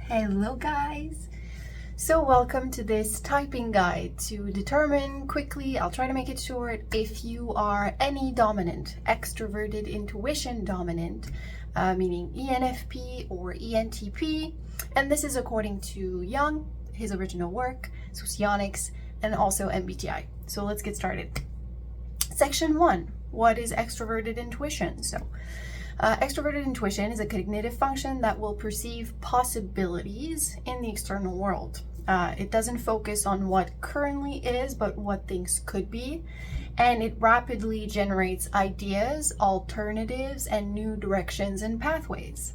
Hello guys! So welcome to this typing guide to determine quickly, I'll try to make it short, if you are any dominant, extroverted intuition dominant, meaning ENFP or ENTP, and this is according to Jung, his original work, Socionics, and also MBTI. So let's get started. Section 1, what is extroverted intuition? Extroverted intuition is a cognitive function that will perceive possibilities in the external world. It doesn't focus on what currently is, but what things could be. And it rapidly generates ideas, alternatives, and new directions and pathways.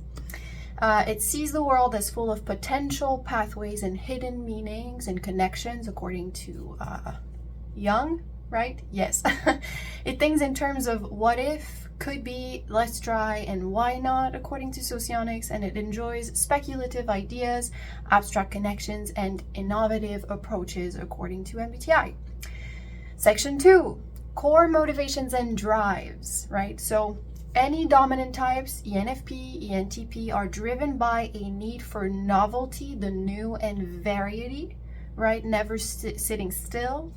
It sees the world as full of potential pathways and hidden meanings and connections, according to Jung, right? Yes. It thinks in terms of what if, could be, let's try, and why not, according to Socionics, and it enjoys speculative ideas, abstract connections, and innovative approaches, according to MBTI. Section 2, core motivations and drives, right? So any dominant types, ENFP, ENTP, are driven by a need for novelty, the new, and variety, right? Never sitting still.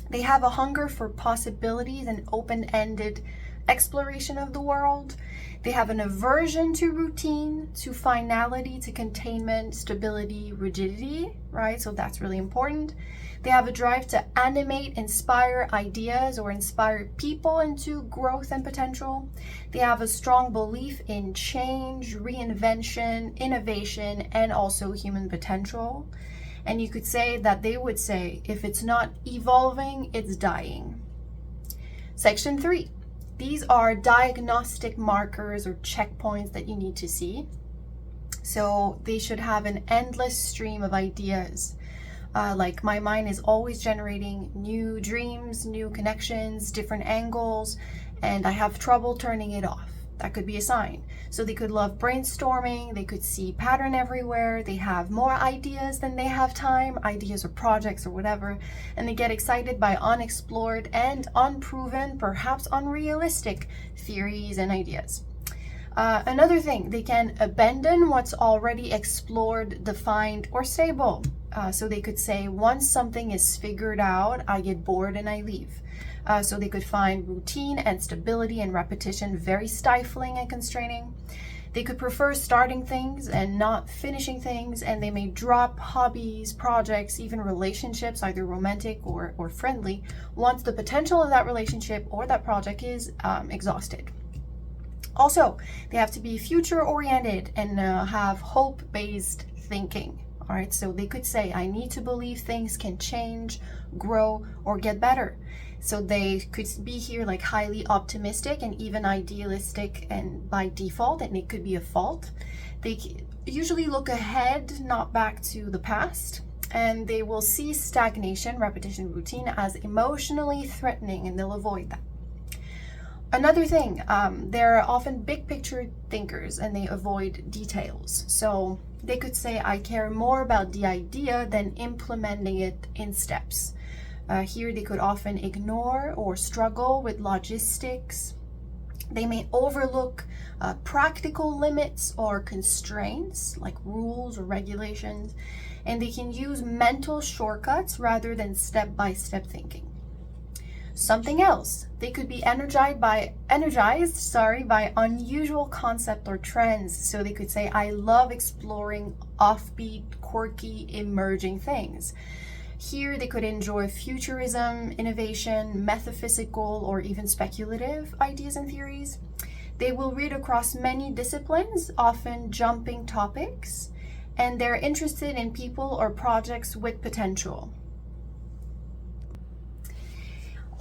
They have a hunger for possibilities and open-ended exploration of the world. They have an aversion to routine, to finality, to containment, stability, rigidity, right? So that's really important. They have a drive to animate, inspire ideas, or inspire people into growth and potential. They have a strong belief in change, reinvention, innovation, and also human potential. And you could say that they would say, if it's not evolving, it's dying. Section 3. These are diagnostic markers or checkpoints that you need to see. So they should have an endless stream of ideas. Like my mind is always generating new dreams, new connections, different angles, and I have trouble turning it off. That could be a sign. So they could love brainstorming, they could see pattern everywhere, they have more ideas than they have time, ideas or projects or whatever, and they get excited by unexplored and unproven, perhaps unrealistic theories and ideas. Another thing, they can abandon what's already explored, defined, or stable. So they could say, once something is figured out, I get bored and I leave. So they could find routine and stability and repetition very stifling and constraining. They could prefer starting things and not finishing things, and they may drop hobbies, projects, even relationships, either romantic or friendly, once the potential of that relationship or that project is exhausted. Also, they have to be future-oriented and have hope-based thinking. All right, so they could say, I need to believe things can change, grow, or get better. So they could be here like highly optimistic and even idealistic, and by default, and it could be a fault. They usually look ahead, not back to the past, and they will see stagnation, repetition, routine as emotionally threatening, and they'll avoid that. Another thing, they're often big picture thinkers and they avoid details. So they could say, I care more about the idea than implementing it in steps. Here they could often ignore or struggle with logistics. They may overlook practical limits or constraints like rules or regulations, and they can use mental shortcuts rather than step-by-step thinking. Something else, they could be energized by unusual concept or trends. So they could say, I love exploring offbeat, quirky, emerging things. Here they could enjoy futurism, innovation, metaphysical, or even speculative ideas and theories. They will read across many disciplines, often jumping topics, and they're interested in people or projects with potential.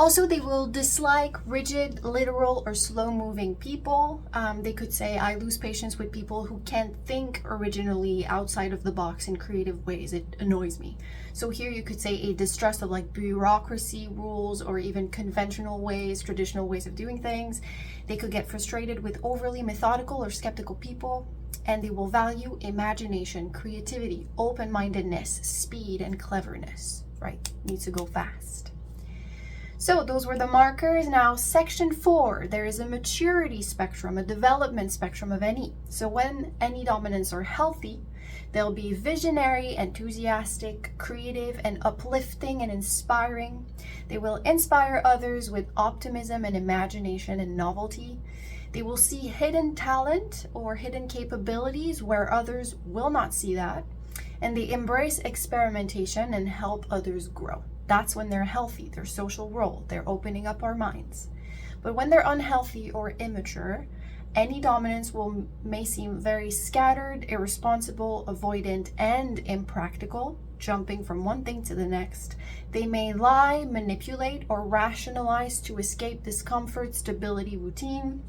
Also, they will dislike rigid, literal, or slow-moving people. They could say, I lose patience with people who can't think originally outside of the box in creative ways. It annoys me. So here you could say a distrust of like bureaucracy, rules, or even conventional ways, traditional ways of doing things. They could get frustrated with overly methodical or skeptical people. And they will value imagination, creativity, open-mindedness, speed, and cleverness, right? Needs to go fast. So those were the markers. Now section 4, there is a maturity spectrum, a development spectrum of NE. So when NE dominants are healthy, They'll be visionary, enthusiastic, creative, and uplifting and inspiring. They will inspire others with optimism and imagination and novelty. They will see hidden talent or hidden capabilities where others will not see that. And they embrace experimentation and help others grow. That's when they're healthy, their social role, they're opening up our minds. But when they're unhealthy or immature, any dominance may seem very scattered, irresponsible, avoidant, and impractical, jumping from one thing to the next. They may lie, manipulate, or rationalize to escape discomfort, stability, routine.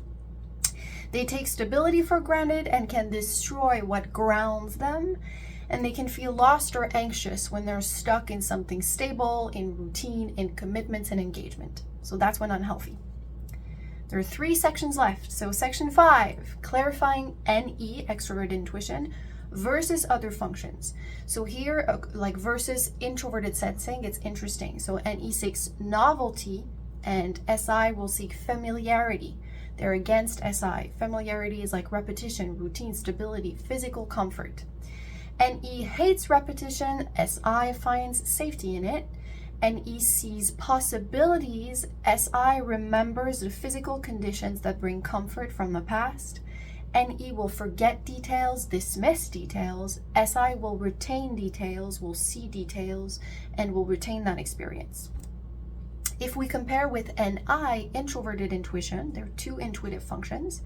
They take stability for granted and can destroy what grounds them. And they can feel lost or anxious when they're stuck in something stable, in routine, in commitments and engagement. So that's when unhealthy. There are 3 sections left. So section 5, clarifying NE, extroverted intuition, versus other functions. So here, like versus introverted sensing, it's interesting. So NE seeks novelty and SI will seek familiarity. They're against SI. Familiarity is like repetition, routine, stability, physical comfort. NE hates repetition, SI finds safety in it. NE sees possibilities, SI remembers the physical conditions that bring comfort from the past. NE will forget details, dismiss details. SI will retain details, will see details, and will retain that experience. If we compare with NI, introverted intuition, there are 2 intuitive functions.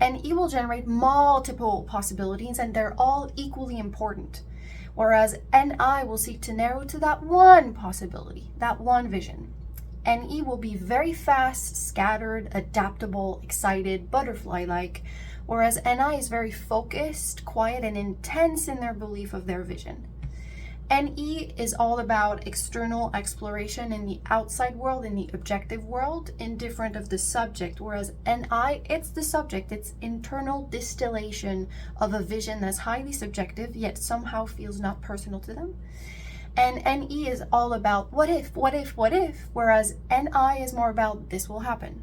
NE will generate multiple possibilities and they're all equally important. Whereas NI will seek to narrow to that one possibility, that one vision. NE will be very fast, scattered, adaptable, excited, butterfly-like, whereas NI is very focused, quiet, and intense in their belief of their vision. NE is all about external exploration in the outside world, in the objective world, indifferent of the subject, whereas NI, it's the subject, it's internal distillation of a vision that's highly subjective, yet somehow feels not personal to them. And NE is all about what if, whereas NI is more about this will happen,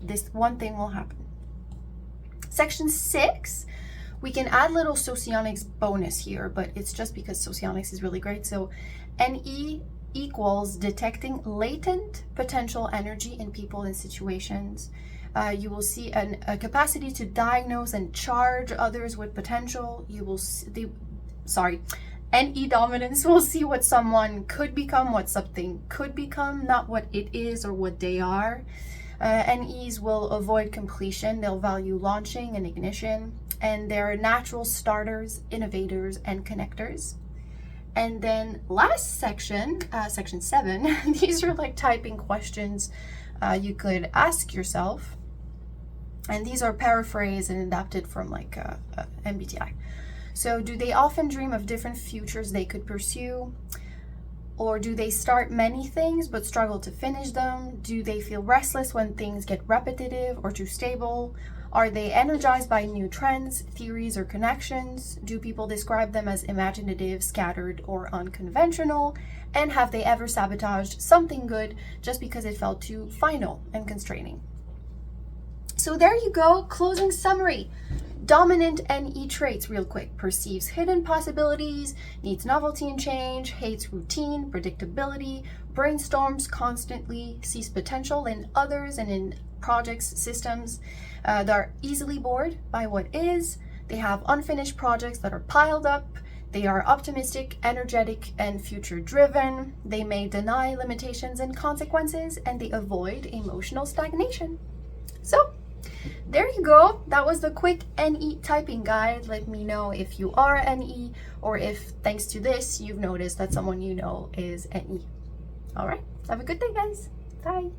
this one thing will happen. Section 6, we can add little Socionics bonus here, but it's just because Socionics is really great. So NE equals detecting latent potential energy in people and situations. You will see a capacity to diagnose and charge others with potential. You will see, NE dominance will see what someone could become, what something could become, not what it is or what they are. NEs will avoid completion. They'll value launching and ignition. And they're natural starters, innovators, and connectors. And then last section, section 7, these are like typing questions you could ask yourself. And these are paraphrased and adapted from like MBTI. So do they often dream of different futures they could pursue? Or do they start many things but struggle to finish them? Do they feel restless when things get repetitive or too stable? Are they energized by new trends, theories, or connections? Do people describe them as imaginative, scattered, or unconventional? And have they ever sabotaged something good just because it felt too final and constraining? So there you go, closing summary. Dominant NE traits, real quick. Perceives hidden possibilities, needs novelty and change, hates routine, predictability, brainstorms constantly, sees potential in others and in projects, systems. They're easily bored by what is. They have unfinished projects that are piled up. They are optimistic, energetic, and future-driven. They may deny limitations and consequences, and they avoid emotional stagnation. So, there you go. That was the quick NE typing guide. Let me know if you are NE or if, thanks to this, you've noticed that someone you know is NE. All right. Have a good day, guys. Bye.